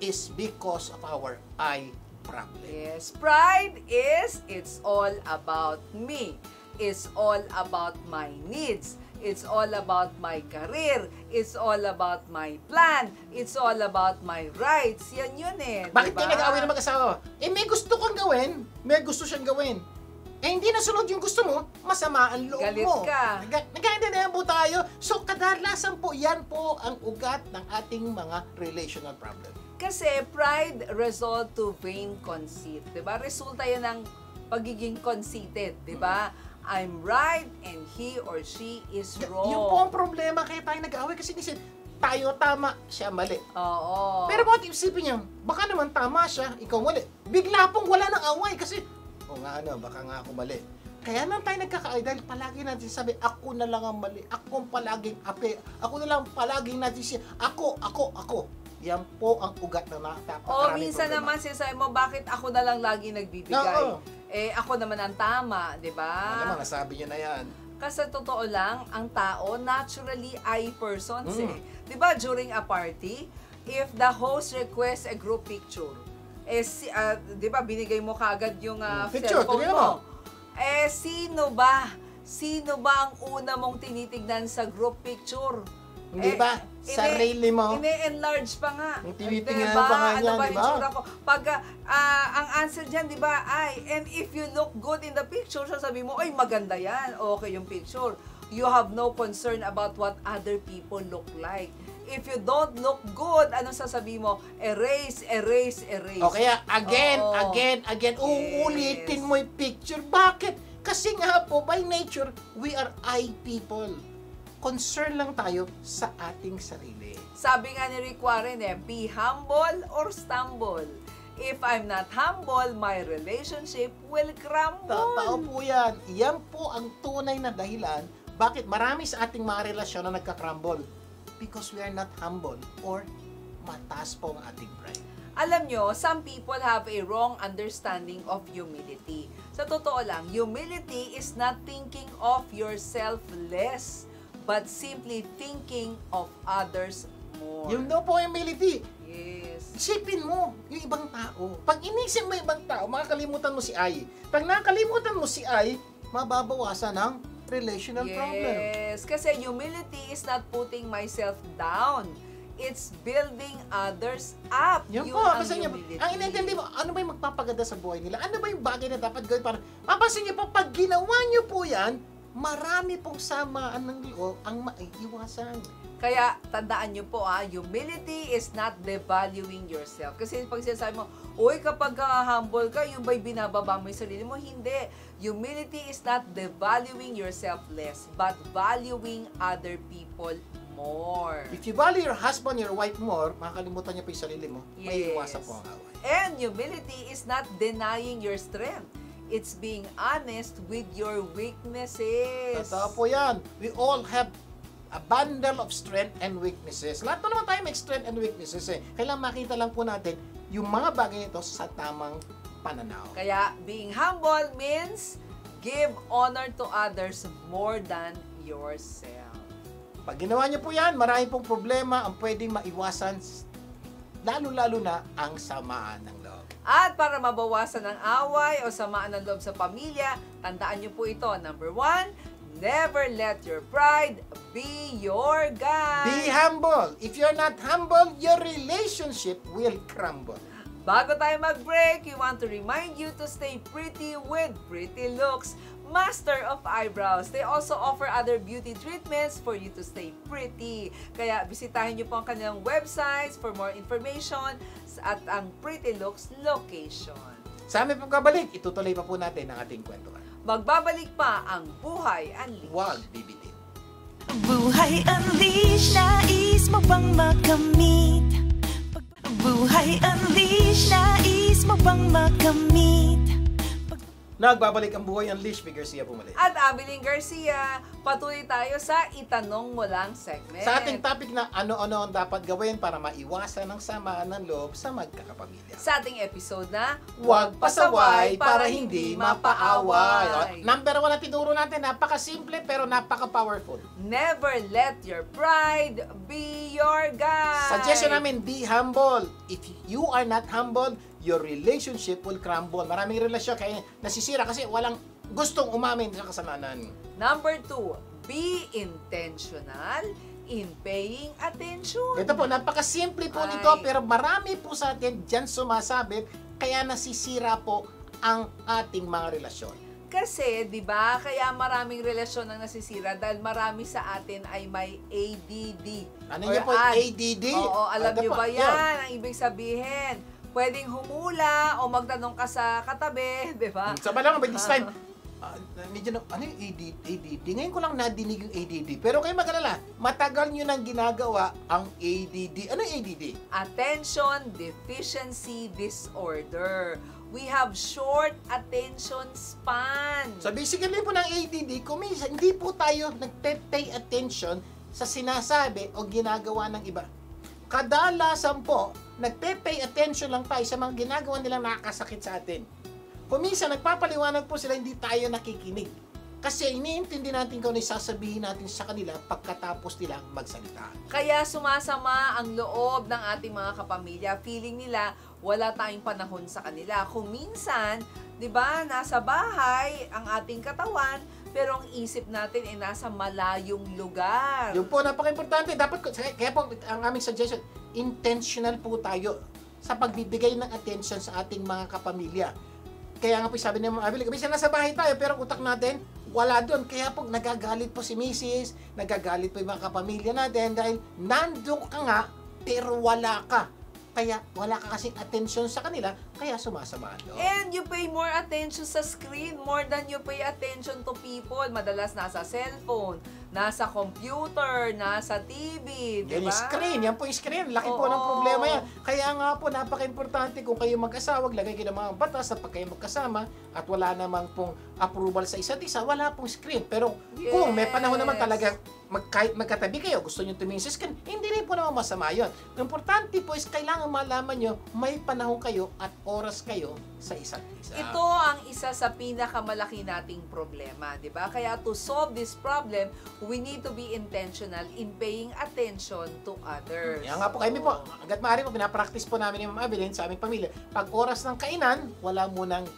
is because of our I problem. Yes, pride it's all about me. It's all about my needs. It's all about my career. It's all about my plan. It's all about my rights. Yan yun Bakit diba? kayo nag-away ng mag-asawa? May gusto kang gawin, may gusto siyang gawin. Hindi nasunod yung gusto mo, masama ang loob Galit mo. ka. Nagkaintindihan po tayo. So, kadalasan po, yan po ang ugat ng ating mga relational problem. Kasi pride result to vain conceit. Diba? Resulta yan ng pagiging conceited. Diba? I'm right and he or she is wrong. Yung po ang problema kaya tayo nag-away kasi tayo tama, siya mali. Oo. Pero bakit isipin niyo, baka naman tama siya, ikaw mali. Bigla pong wala ng away kasi, baka nga ako mali. Kaya nang tayo nagkakaaway dahil palagi natin sabi, ako na lang ang mali, ako ang palaging ape, ako na lang palaging natin ako. Yan po ang ugat na napakaraming minsan problema. naman sinasabi mo, bakit ako na lang lagi nagbibigay? Oo. Ako naman ang tama, di ba? Alam mo, nasabi niyo na yan. Kasi totoo lang, ang tao, naturally I persons Di ba, during a party, if the host requests a group picture, di ba, binigay mo kaagad yung Picture, cellphone tingnan mo. mo. Sino ba ang una mong tinitignan sa group picture? Hindi ba? Sarili mo. Ine-enlarge pa nga. Tinitingnan pa nga yan, ba di ba? itsura ko? Pag ang answer dyan, di ba, and if you look good in the picture, sasabihin mo, ay, maganda yan. Okay yung picture. You have no concern about what other people look like. If you don't look good, anong sasabihin mo? Erase. O kaya, again, Oo. uulitin mo yung picture. Bakit? Kasi nga po, by nature, we are I people. Concern lang tayo sa ating sarili. Sabi nga ni Rick Warren be humble or stumble. If I'm not humble, my relationship will crumble. Totoo po yan. Yan po ang tunay na dahilan bakit marami sa ating mga relasyon na nagka-crumble. Because we are not humble or mataas po ang ating pride. Alam nyo, some people have a wrong understanding of humility. Sa totoo lang, humility is not thinking of yourself less, but simply thinking of others more. Yung daw po humility. Yes. Isipin mo yung ibang tao. Pag inisip mo yung ibang tao, makakalimutan mo si I. Pag nakalimutan mo si I, mababawasan ang relational problem. Yes, kasi humility is not putting myself down. It's building others up. Yan Yun po, ang kasi humility. ang inintindi mo, ano ba yung magpapaganda sa buhay nila? Ano ba yung bagay na dapat gawin para, mapasin niyo po, pag ginawa niyo po yan, marami pong samaan ng loob ang maiiwasan. Kaya tandaan nyo po humility is not devaluing yourself. Kasi pag sinasabi mo, uy, kapag humble ka, yung ba'y binababa mo yung sarili mo? Hindi. Humility is not devaluing yourself less, but valuing other people more. If you value your husband, your wife more, makakalimutan niyo po yung sarili mo, may Yes. iwasan po ang away. And humility is not denying your strength. It's being honest with your weaknesses. Totoo po yan. We all have a bundle of strength and weaknesses. Lahat na naman tayo may strength and weaknesses eh. Kailangan makita lang po natin yung mga bagay nito sa tamang pananaw. Kaya being humble means give honor to others more than yourself. Pag ginawa niyo po yan, marami pong problema ang pwedeng maiwasan, lalo-lalo na ang samaan ng loob. At para mabawasan ang away o samaan ng loob sa pamilya, tandaan niyo po ito. Number 1, never let your pride be your guide. Be humble. If you're not humble, your relationship will crumble. Bago tayo mag-break, we want to remind you to stay pretty with Pretty Looks, Master of Eyebrows. They also offer other beauty treatments for you to stay pretty. Kaya bisitahin niyo po ang kanilang websites for more information at ang Pretty Looks location. Sa aming pagkabalik, itutuloy pa po natin ang ating kwentuhan. Magbabalik pa ang Buhay Unleashed. Huwag bibitin. Buhay Unleashed, nais mo bang makamit? Buhay Unleashed, nais mo bang makamit? Nagbabalik ang Buhay Unleashed, Big Garcia bumalik. At Abiling Garcia, patuloy tayo sa Itanong Mo Lang segment. Sa ating topic na ano-ano ang dapat gawin para maiwasan ang samaan ng loob sa magkakapamilya. Sa ating episode na Huwag pasaway para hindi mapaaway. Number 1 na tinuro natin, napaka-simple pero napaka-powerful. Never let your pride be your guide. Suggestion namin, be humble. If you are not humble, your relationship will crumble. Maraming relasyon kaya nasisira kasi walang gustong umamin sa kasamanan. Number 2, be intentional in paying attention. Ito po, napakasimple po Ay. nito pero marami po sa atin dyan sumasabit kaya nasisira po ang ating mga relasyon. Kasi, di ba, kaya maraming relasyon ang nasisira dahil marami sa atin ay may ADD. Ano Or niyo po, ADD? Oo, alam Ano niyo po? ba yan? Ang ibig sabihin, pwedeng humula o magtanong ka sa katabi, di ba? Sa lang, by this time, medyo ano yung ADD? Ngayon ko lang nadinig yung ADD. Pero kayo mag-alala, matagal nyo nang ginagawa ang ADD. Ano yung ADD? Attention Deficiency Disorder. We have short attention span. So basically po ng ADD, kuminsan, hindi po tayo nagpe-pay attention sa sinasabi o ginagawa ng iba. Kadalasan po, nagpe-pay attention lang tayo sa mga ginagawa nilang nakakasakit sa atin. Kuminsan, nagpapaliwanag po sila, hindi tayo nakikinig. Kasi iniintindi natin kung ano yung sasabihin natin sa kanila pagkatapos nilang magsalita. Kaya sumasama ang loob ng ating mga kapamilya. Feeling nila wala tayong panahon sa kanila. Kung minsan, di ba, nasa bahay ang ating katawan, pero ang isip natin ay nasa malayong lugar. Yung po, napaka-importante. Dapat, kaya po, ang aming suggestion, intentional po tayo sa pagbibigay ng attention sa ating mga kapamilya. Kaya nga po sabi ni Ma'am Abiling, minsan nasa bahay tayo, pero utak natin, wala doon. Kaya po, nagagalit po si Mrs., nagagalit po yung mga kapamilya natin dahil nandun ka nga, pero wala ka. Kaya wala ka kasing attention sa kanila, kaya sumasama ang loob. And you pay more attention sa screen more than you pay attention to people. Madalas nasa cellphone, nasa computer, nasa TV, di Yan ba? yung screen, yan po yung screen. Laki po ng Oo. problema yan. Kaya nga po, napaka-importante kung kayo mag-asawa, lagay kayo ng mga batas na pag kayo magkasama at wala namang pong approval sa isa't isa, wala pong screen. Pero kung may panahon naman talaga kahit magkatabi kayo, gusto nyo tumingin sa screen, hindi rin po naman masama yun. Ang importante po is kailangan malaman nyo may panahon kayo at oras kayo sa isa't isa. Ito ang isa sa pinakamalaki nating problema, di ba? Kaya to solve this problem, we need to be intentional in paying attention to others. Yan nga po, kami po, agad maaari po, pinapractice po namin ni Ma'am Evelyn sa aming pamilya. Pag oras ng kainan, wala munang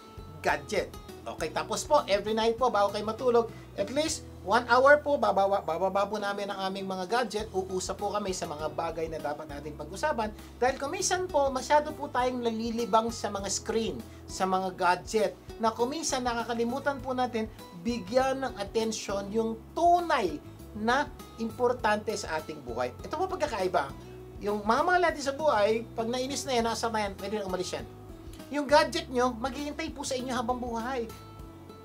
gadget. Okay, tapos po, every night po, bago kayo matulog, at least 1 hour po, bababa po namin ang aming mga gadget, uusap po kami sa mga bagay na dapat natin pag-usapan. Dahil kuminsan po, masyado po tayong nalilibang sa mga screen, sa mga gadget, na kuminsan nakakalimutan po natin bigyan ng atensyon yung tunay na importante sa ating buhay. Ito po pagkakaiba. Yung mga natin sa buhay, pag nainis na yan, nasa na yan, pwede na umalis yan. Yung gadget nyo, maghihintay po sa inyo habang buhay.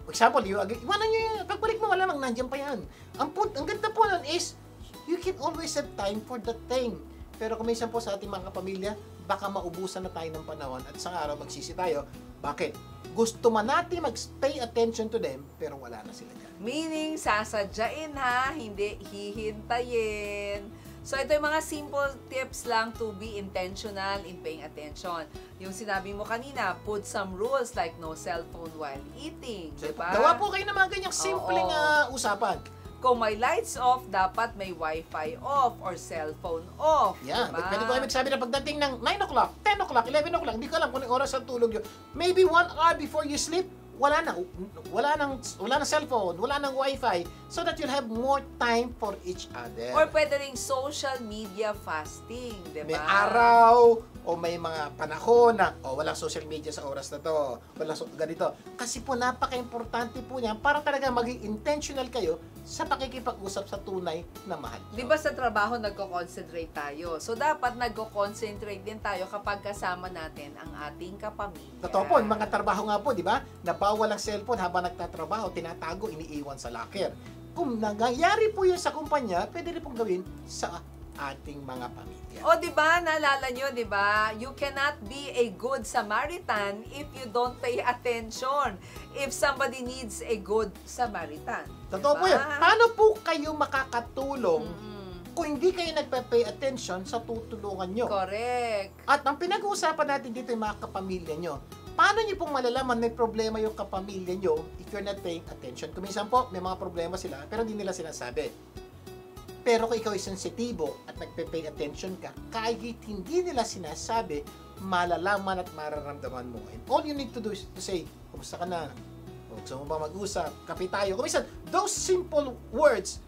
For example, iwanan nyo yan. Pagbalik mo, wala nang nandiyan pa yan. Ang ganda po nun is, you can always have time for that thing. Pero kung minsan po sa ating mga kapamilya, baka maubusan na tayo ng panahon at isang araw magsisi tayo. Bakit? Gusto man natin mag-pay attention to them, pero wala na sila dyan. Meaning, sasadyain ha, hindi hihintayin. So, ito yung mga simple tips lang to be intentional in paying attention. Yung sinabi mo kanina, put some rules like no cellphone while eating. So, Diba? gawa po kayo ng mga ganyang simpleng usapan. Kung may lights off, dapat may wifi off or cellphone off. Yeah, diba? pwede po kayo magsabi na pagdating ng 9 o'clock, 10 o'clock, 11 o'clock, hindi ko alam kung anong oras ang tulog nyo. Maybe 1 hour before you sleep, wala nang cellphone, wala nang wifi, so that you'll have more time for each other. Or pwede ring social media fasting, diba? May araw, o may mga panahon na, walang social media sa oras na to, walang ganito. Kasi po, napaka-importante po niyan para talaga maging intentional kayo sa pakikipag-usap sa tunay na mahal nyo. Di ba sa trabaho nagko-concentrate tayo? So, dapat nagko-concentrate din tayo kapag kasama natin ang ating kapamilya. Totoo po, mga trabaho nga po, di ba? Na bawal ang cellphone habang nagtatrabaho, tinatago, iniiwan sa locker. Kung nangyayari po yun sa kumpanya, pwede rin pong gawin sa ating mga pamilya. O, di ba? Naalala nyo, di ba? You cannot be a good Samaritan if you don't pay attention. If somebody needs a good Samaritan. Totoo po diba? yun. Paano po kayo makakatulong kung hindi kayo nagpe-pay attention sa tutulungan nyo? Correct. At ang pinag-uusapan natin dito yung mga kapamilya nyo. Paano nyo pong malalaman may problema yung kapamilya nyo if you're not paying attention? Kung minsan po, may mga problema sila, pero hindi nila sinasabi. Pero kung ikaw ay sensitibo at nagpe-pay attention ka, kahit hindi nila sinasabi, malalaman at mararamdaman mo. And all you need to do is to say, kumusta ka na? O, gusto mo ba mag-usap? Kape tayo. Kung minsan, those simple words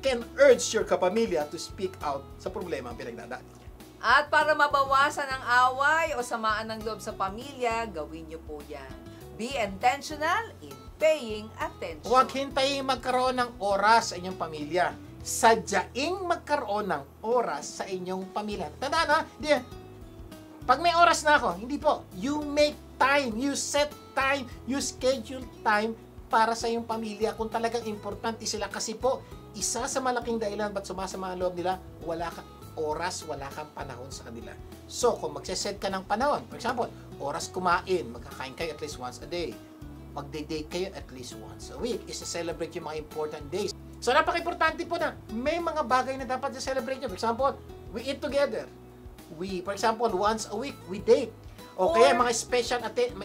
can urge your kapamilya to speak out sa problema ang pinagdadaan niya. At para mabawasan ang away o samaan ng loob sa pamilya, gawin nyo po yan. Be intentional in paying attention. Huwag hintayin magkaroon ng oras sa inyong pamilya. Sadyaing magkaroon ng oras sa inyong pamilya. Tandaan ha, pag may oras na ako, hindi po. You make time, you set time, you schedule time para sa iyong pamilya kung talagang importante sila. Kasi po, isa sa malaking dahilan ba't sumasama ang loob nila, wala kang oras, wala kang panahon sa kanila. So, kung magsiset ka ng panahon, for example, oras kumain, magkakain kayo at least once a day. Magde-date kayo at least once a week. Is to celebrate yung mga important days. So, napaka-importante po na may mga bagay na dapat i-celebrate nyo. For example, we eat together. For example, once a week, we date. O kaya mga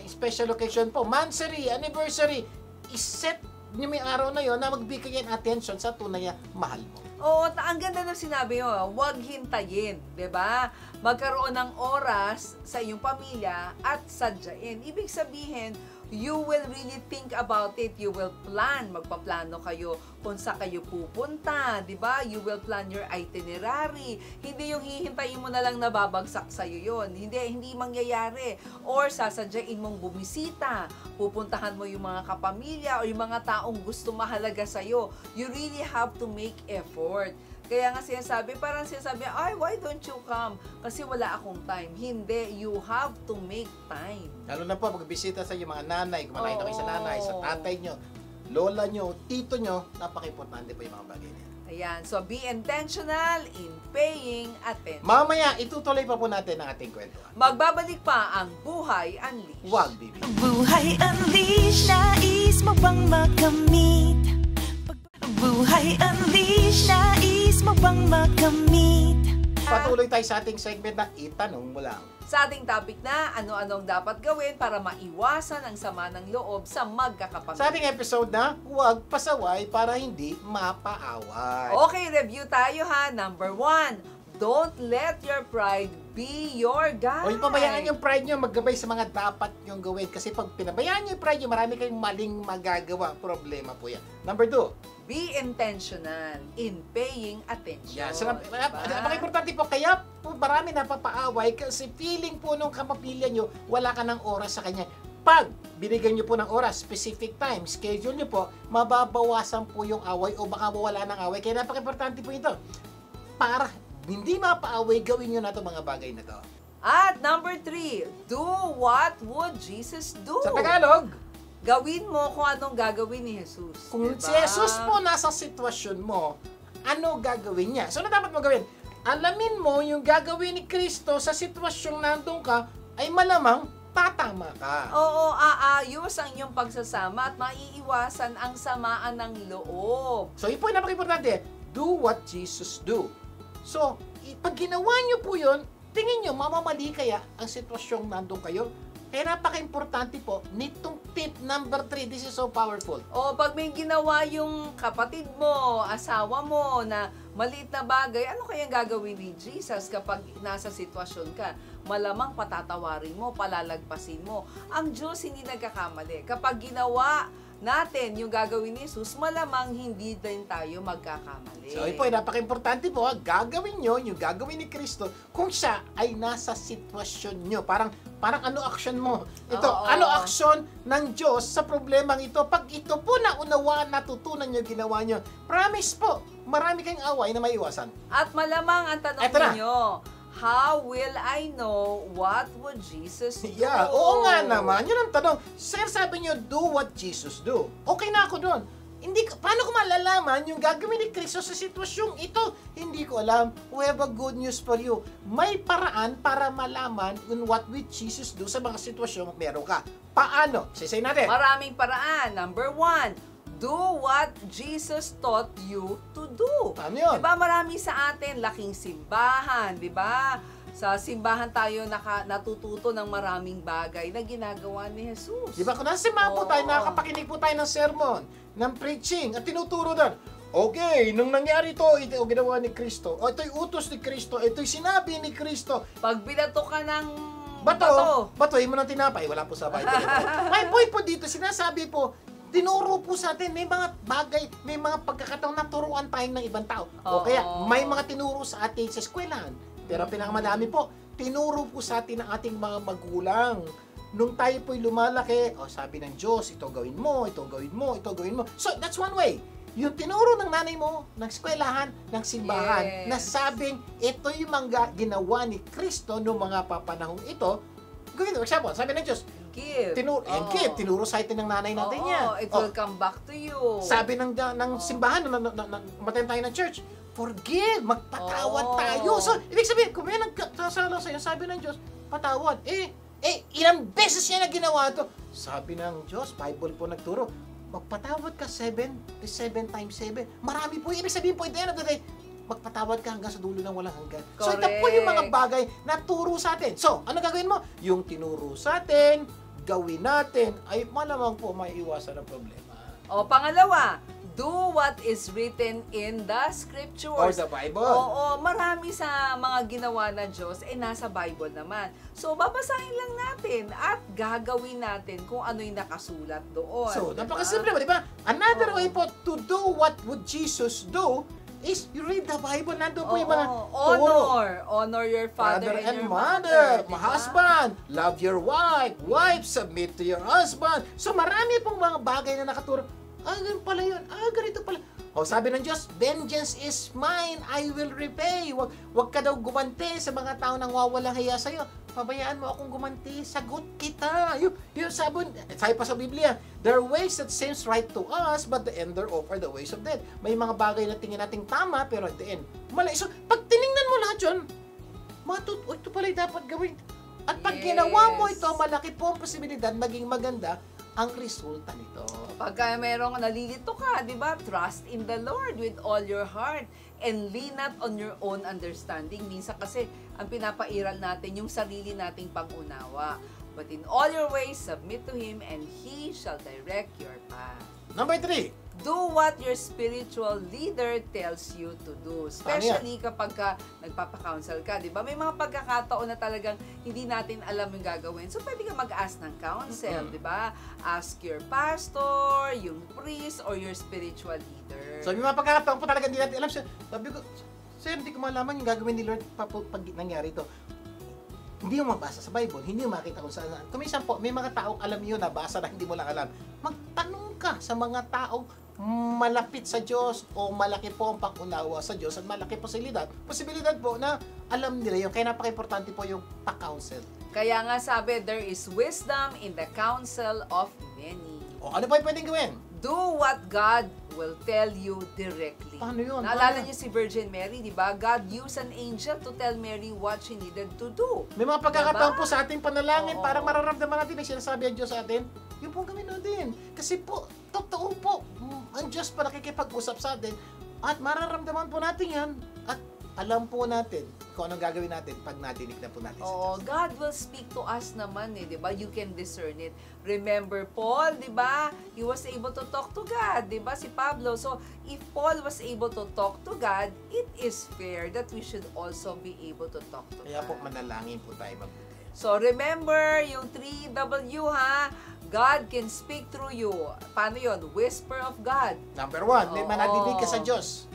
special occasion po, monthsary, anniversary, iset nyo may araw na yon na magbigay ng attention sa tunay na mahal mo. Oo, ang ganda ng sinabi mo, huwag hintayin, di ba? Magkaroon ng oras sa iyong pamilya at sadyain. Ibig sabihin, you will really think about it. You will plan. Magpaplano kayo kung saan kayo pupunta. Diba? You will plan your itinerary. Hindi yung hihintayin mo na lang nababagsak sa'yo yun. Hindi mangyayari. Or sasadyain mong bumisita. Pupuntahan mo yung mga kapamilya o yung mga taong gusto mahalaga sa'yo. You really have to make effort. Kaya nga sinasabi, parang sinasabi, ay, why don't you come? Kasi wala akong time. Hindi, you have to make time. Lalo na po, magbisita sa iyo mga nanay, kung makita kayo sa nanay, sa Oo. tatay nyo, lola nyo, tito nyo, napaka-importante po yung mga bagay niya. Ayan, so be intentional in paying attention. Mamaya, itutuloy pa po natin ang ating kwentuhan. Magbabalik pa ang Buhay Unleashed. Huwag, baby. Buhay Unleashed, nais mo bang makamit? Buhay Unleashed, nais mo bang makamit? Patuloy tayo sa ating segment na itanong mo lang. Sa ating topic na, ano-anong dapat gawin para maiwasan ang sama ng loob sa magkakapamilya. Sa ating episode na, huwag pasaway para hindi mapaaway. Okay, review tayo ha. Number 1, don't let your pride be your guide. O yung pabayaan yung pride nyo maggabay sa mga dapat nyong gawin. Kasi pag pinabayaan nyo yung pride nyo, marami kayong maling magagawa. Problema po yan. Number 2, be intentional in paying attention. yeah, so, Diba? napaka-importante po. Kaya po marami napapaaway kasi feeling po nung kapamilya nyo, wala ka ng oras sa kanya. Pag binigyan nyo po ng oras, specific time, schedule nyo po, mababawasan po yung away o baka wala ng away. Kaya napaka-importante po ito. Para hindi mapaaway, gawin nyo na itong mga bagay na to. At number 3, do what would Jesus do? Sa Tagalog, Gawin mo kung anong gagawin ni Jesus. kung Diba? si Jesus po nasa sitwasyon mo, ano gagawin niya? So, ano dapat mo gawin? Alamin mo yung gagawin ni Kristo sa sitwasyong nandun ka, ay malamang tatama ka. Oo, aayos ang iyong pagsasama at maiiwasan ang samaan ng loob. So, yun po yung napaka-importante. Do what Jesus do. So, pag ginawa nyo po yun, tingin nyo, mamamali kaya ang sitwasyong nandun kayo? Kaya napaka-importante po, nitong tip number 3, this is so powerful. O pag may ginawa yung kapatid mo, asawa mo na maliit na bagay, ano kayang gagawin ni Jesus kapag nasa sitwasyon ka? Malamang patatawarin mo, palalagpasin mo. Ang Diyos hindi nagkakamali. Kapag ginawa natin yung gagawin ni Jesus, malamang hindi din tayo magkakamali. So, yun po, napaka-importante po, gagawin nyo yung gagawin ni Kristo kung siya ay nasa sitwasyon nyo. Parang ano action mo? Ito, Oo. ano action ng Diyos sa problemang ito? Pag ito po naunawaan, natutunan nyo, ginawa nyo, promise po, marami kayong away na maiwasan. At malamang ang tanong Eto na. ninyo, how will I know what would Jesus do? Yeah, oo nga naman. Yun ang tanong. Sir, sabi nyo, do what Jesus do. Okay na ako doon. Paano ko malalaman yung gagawin ni Kristo sa sitwasyong ito? Hindi ko alam. We have a good news for you. May paraan para malaman on what will Jesus do sa mga sitwasyong meron ka. Paano? Sisay natin. Maraming paraan. Number 1, do what Jesus taught you to do. Paano yun? Diba marami sa atin, laking simbahan, diba? Sa simbahan tayo natututo ng maraming bagay na ginagawa ni Jesus. Di ba? Kung nasa simbahan po tayo, Oo. nakakapakinig po tayo ng sermon, ng preaching, at tinuturo doon. Okay, nung nangyari ito ang ginawa ni Kristo. O ito'y utos ni Kristo. Ito'y sinabi ni Kristo. Pag binato ka ng Batoy mo ng tinapay. Wala po sa Bible. May point po dito, sinasabi po, tinuro po sa atin, may mga bagay, may mga pagkakataon na turuan tayo ng ibang tao. O Oo. kaya, may mga tinuro sa atin sa eskwelahan. Pero pinakamadami po, tinuro po sa atin ng ating mga magulang. Nung tayo po'y lumalaki, sabi ng Diyos, ito gawin mo, ito gawin mo, ito gawin mo. So, that's one way. Yung tinuro ng nanay mo, ng eskwelahan, ng simbahan, Yes. na sabing, ito yung mga ginawa ni Kristo noong mga papanahong ito, gawin mo. Example, sabi ng Diyos, give. give, tinuro sa atin ng nanay natin yan. It will come back to you. Sabi ng simbahan, matayin tayo ng church, forgive, magpatawad Oo. tayo. So, ibig sabihin, kung may nagkasala sa'yo, sabi ng Diyos, patawad. Ilang beses niya na ginawa ito. Sabi ng Diyos, Bible po nagturo, magpatawad ka 7 times 7. Marami po. Ibig sabihin po, at the end of the day, magpatawad ka hanggang sa dulo ng walang hanggan. So, ito po yung mga bagay na turo sa atin. So, ano gagawin mo? Yung tinuro sa atin, gawin natin, ay malamang po maiiwasan ang problema. O, pangalawa, do what is written in the scriptures. Or the Bible. Oo, marami sa mga ginawa ng Diyos, nasa Bible naman. So, babasahin lang natin at gagawin natin kung ano yung nakasulat doon. So, diba? napakasimple mo, di ba? Another Oo. way po to do what would Jesus do is you read the Bible. Nandun po yung mga turo. Honor your father, Father and your mother, diba? husband, love your wife, wife, submit to your husband. So marami pong mga bagay na nakaturo. ganun pala yun. Ganito pala. O sabi ng Diyos, vengeance is mine, I will repay. Wag ka daw gumanti sa mga tao nang wawalang hiya sa'yo. Pabayaan mo akong gumanti, sagot kita. Yung sabi pa sa Biblia, there are ways that seems right to us, but the end thereof are the ways of death. May mga bagay na tingin nating tama, pero at the end, mali. So, pag tiningnan mo lahat yun, ito pala yung dapat gawin. At pag ginawa mo ito, malaki po ang posibilidad maging maganda ang resulta nito. Pagka merong nalilito ka, di ba? Trust in the Lord with all your heart and lean not on your own understanding. Minsan kasi, ang pinapairal natin yung sarili nating pangunawa. But in all your ways, submit to Him and He shall direct your path. Number 3. Do what your spiritual leader tells you to do. Especially kapag ka nagpapa-counsel ka, di ba? May mga pagkakataon na talagang hindi natin alam yung gagawin. So, pwede ka mag-ask ng counsel, di ba? Ask your pastor, yung priest, or your spiritual leader. So, may mga pagkakataon po talaga hindi natin alam. Sabi ko, sir, hindi ko malaman yung gagawin ni Lord pag nangyari ito. Hindi mo mabasa sa Bible, hindi mo makita kung saan. Kuminsan po, may mga taong alam yun, nabasa na hindi mo lang alam. Magtanong ka sa mga taong malapit sa Diyos o malaki po ang pag-unawa sa Diyos at malaki posibilidad po na alam nila yun. Kaya napaka-importante po yung pa-counsel. Kaya nga sabi, there is wisdom in the counsel of many. O ano pa yung pwedeng gawin? Do what God will tell you directly. Paano yun? Naalala niyo si Virgin Mary, di ba? God used an angel to tell Mary what she needed to do. May mga pagkakataon po sa ating panalangin, Oo. parang mararamdaman natin na sinasabi ang Diyos sa atin, yun po ang gawin natin. Kasi po, totoo po, ang Diyos pa nakikipag-usap sa atin at mararamdaman po natin yan at alam po natin kung anong gagawin natin pag nadinig na po natin sa Oo, Diyos. God will speak to us naman di ba? You can discern it. Remember Paul, di ba? He was able to talk to God, di ba? Si Pablo. So, if Paul was able to talk to God, it is fair that we should also be able to talk to Kaya God. po, manalangin po tayo mabuti. So, remember, yung 3W ha, God can speak through you. Paano yon? Whisper of God. Number 1, may Oo. manadinig ka sa Diyos.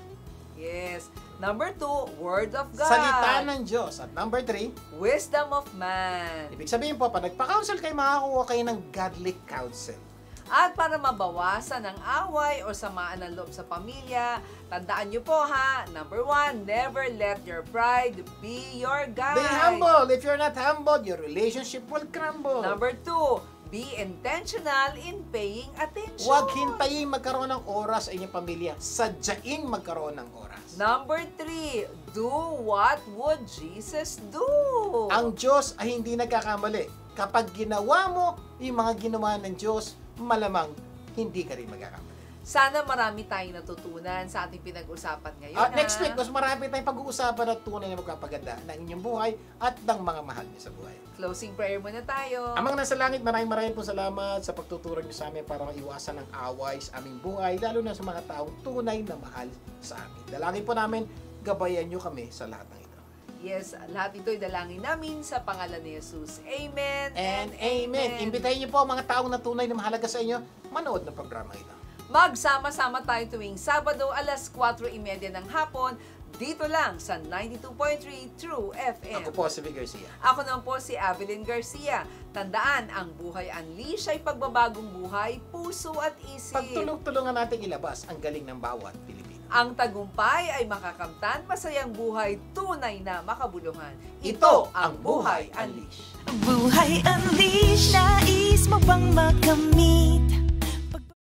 Yes. Number 2, Word of God. Salita ng Diyos. At number 3, Wisdom of man. ibig sabihin po, pag nagpa-counsel kayo, makakuha kayo ng godly counsel. At para mabawasan ang away o samaan ng loob sa pamilya, tandaan nyo po ha, number 1, never let your pride be your guide. Be humble. If you're not humble, your relationship will crumble. Number 2, be intentional in paying attention. Huwag hintayin magkaroon ng oras sa inyong pamilya. Sadyain magkaroon ng oras. Number 3, do what would Jesus do? Ang Diyos ay hindi nagkakamali. Kapag ginawa mo yung mga ginawa ng Diyos, malamang hindi ka rin magkakamali. Sana marami tayong natutunan sa ating pinag-usapan ngayon. At next week, mas marami tayong pag-uusapan at tunay na magpapaganda ng inyong buhay at ng mga mahal niyo sa buhay. Closing prayer muna tayo. Amang nasa langit, maraming po salamat sa pagtuturo niyo sa amin para maiwasan ang away sa aming buhay, lalo na sa mga taong tunay na mahal sa amin. Dalangin po namin, gabayan niyo kami sa lahat ng ito. Yes, lahat ito'y dalangin namin sa pangalan ni Jesus. Amen And amen. Imbitahin niyo po ang mga taong na tunay na mahalaga sa inyo, manood ng programa ito. Magsama-sama tayo tuwing Sabado, alas 4:30 ng hapon, dito lang sa 92.3 True FM. Ako po si Vic Garcia. Ako naman po si Avelyn Garcia. Tandaan, ang Buhay Unleash ay pagbabagong buhay, puso at isip. Pagtulong-tulungan natin ilabas ang galing ng bawat Pilipino. Ang tagumpay ay makakamtan, masayang buhay, tunay na makabuluhan. Ito ang Buhay Unleash. Buhay Unleash, nais mo bang makamit